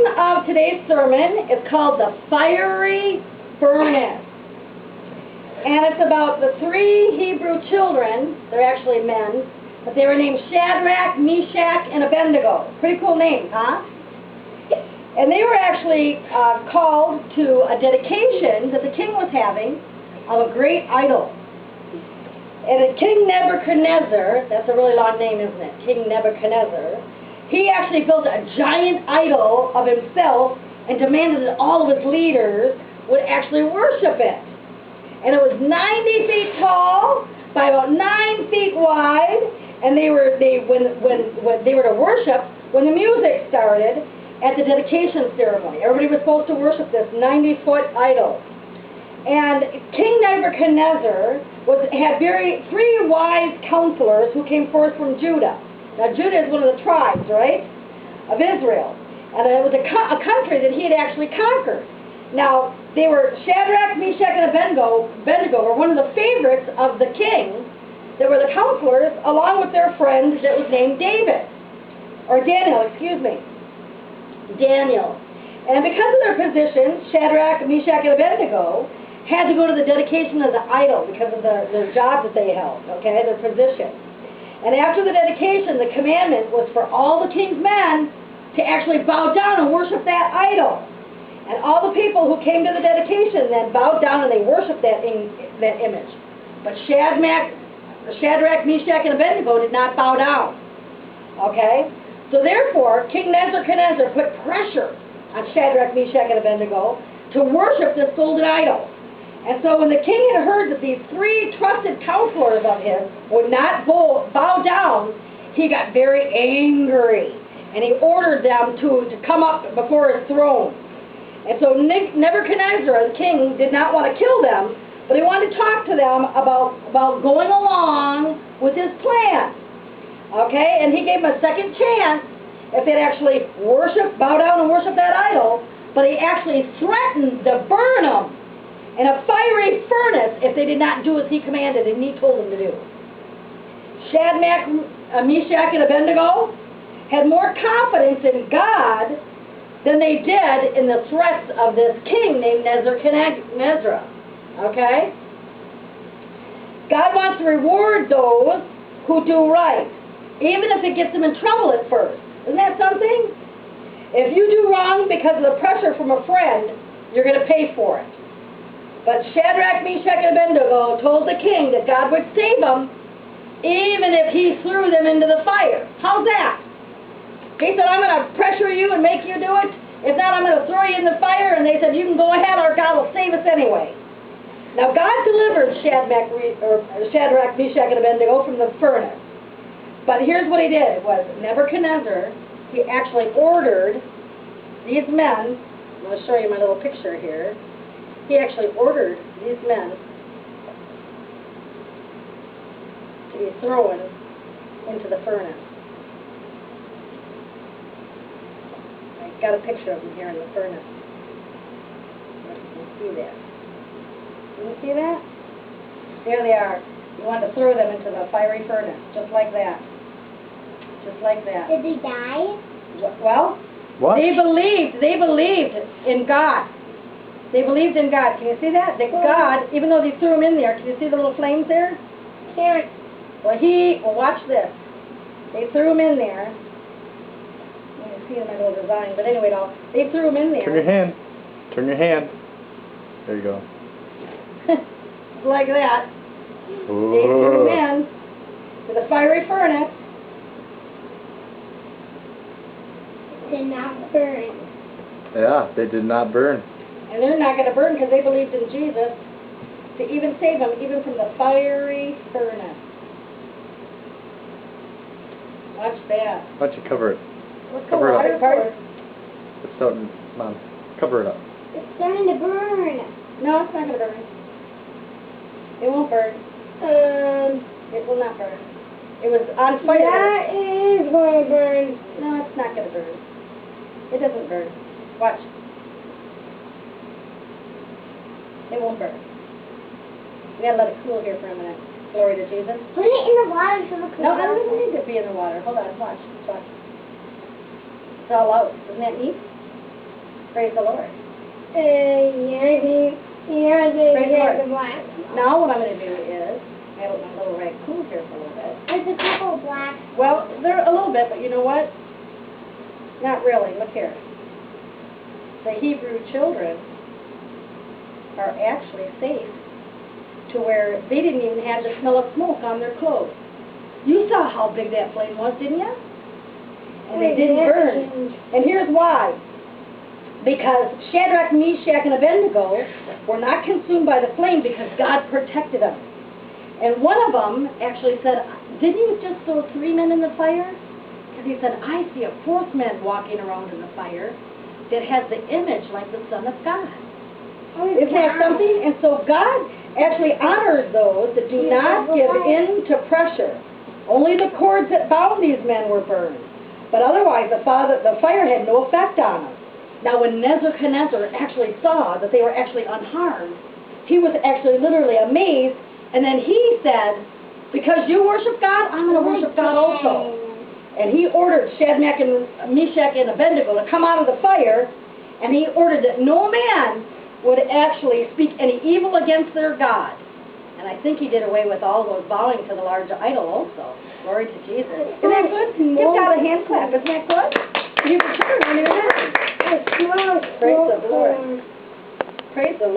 theme of today's sermon is called the fiery furnace. And it's about the three Hebrew children. They're actually men, but they were named Shadrach, Meshach, and Abednego. Pretty cool names, huh? And they were actually called to a dedication that the king was having of a great idol. And King Nebuchadnezzar, that's a really long name, isn't it? King Nebuchadnezzar, he actually built a giant idol of himself and demanded that all of his leaders would actually worship it. And it was 90 feet tall by about 9 feet wide, and when they were to worship, when the music started at the dedication ceremony, everybody was supposed to worship this 90-foot idol. And King Nebuchadnezzar had three wise counselors who came forth from Judah. Now, Judah is one of the tribes, right, of Israel. And it was a country that he had actually conquered. Now, they were Shadrach, Meshach, and Abednego were one of the favorites of the king. They were the counselors, along with their friend that was named Daniel. Daniel. And because of their positions, Shadrach, Meshach, and Abednego had to go to the dedication of the idol because of the job that they held, okay, their position. And after the dedication, the commandment was for all the king's men to actually bow down and worship that idol. And all the people who came to the dedication then bowed down and they worshiped that image. But Shadrach, Meshach, and Abednego did not bow down, okay? So therefore, King Nebuchadnezzar put pressure on Shadrach, Meshach, and Abednego to worship this golden idol. And so when the king had heard that these three trusted counselors of his would not bow down, he got very angry. And he ordered them to come up before his throne. And so Nebuchadnezzar, the king, did not want to kill them, but he wanted to talk to them about going along with his plan. Okay? And he gave them a second chance if they'd actually bow down and worship that idol, but he actually threatened to burn them in a fiery furnace if they did not do as he commanded and he told them to do. Shadrach, Meshach, and Abednego had more confidence in God than they did in the threats of this king named Nebuchadnezzar. Okay? God wants to reward those who do right, even if it gets them in trouble at first. Isn't that something? If you do wrong because of the pressure from a friend, you're going to pay for it. But Shadrach, Meshach, and Abednego told the king that God would save them even if he threw them into the fire. How's that? He said, I'm going to pressure you and make you do it. If not, I'm going to throw you in the fire. And they said, you can go ahead, our God will save us anyway. Now, God delivered Shadrach, Meshach, and Abednego from the furnace. But here's what he did, was Nebuchadnezzar, he actually ordered these men, I'm going to show you my little picture here. He actually ordered these men to be thrown into the furnace. I've got a picture of them here in the furnace. You can see that. Can you see that? There they are. You want to throw them into the fiery furnace, just like that. Just like that. Did they die? Well, what? They believed in God. They believed in God. Can you see that? That God, even though they threw him in there, can you see the little flames there? Here. Well, watch this. They threw him in there. You can see in my little design, but anyway, they threw him in there. Turn your hand. Turn your hand. There you go. Like that. Ooh. They threw him in to the fiery furnace. Did not burn. Yeah, they did not burn. And they're not going to burn because they believed in Jesus to even save them, even from the fiery furnace. Watch that. Why don't you cover it? What's Cover it up. up. Mom, cover it up. It's starting to burn. No, it's not going to burn. It won't burn. It will not burn. It was on fire. That is going to burn. No, it's not going to burn. It doesn't burn. Watch. It won't burn. We gotta let it cool here for a minute. Glory to Jesus. Put it in the water so it No, it doesn't need to be in the water. Hold on, watch. It's all out. Isn't that neat? Praise the Lord. Yeah, Praise the Lord. the black. Now what I'm going to do is, I have my little raccoon here for a little bit. There's a couple of black. Well, they're a little bit, but you know what? Not really. Look here. The Hebrew children are actually safe to where they didn't even have the smell of smoke on their clothes. You saw how big that flame was, didn't you? And they didn't burn. And here's why. Because Shadrach, Meshach, and Abednego were not consumed by the flame because God protected them. And one of them actually said, didn't you just throw 3 men in the fire? Because he said, I see a 4th man walking around in the fire that has the image like the Son of God. Isn't that something? And so God actually honors those that do not give in to pressure. Only the cords that bound these men were burned. But otherwise, the fire had no effect on them. Now, when Nebuchadnezzar actually saw that they were actually unharmed, he was actually literally amazed. And then he said, because you worship God, I'm going to worship God also. And he ordered Shadrach and Meshach and Abednego to come out of the fire, and he ordered that no man would actually speak any evil against their God. And I think he did away with all those bowing to the large idol also. Glory to Jesus. Isn't that good? Give God a hand clap. Isn't that good? You can turn on your hand. Praise the Lord. Praise the Lord.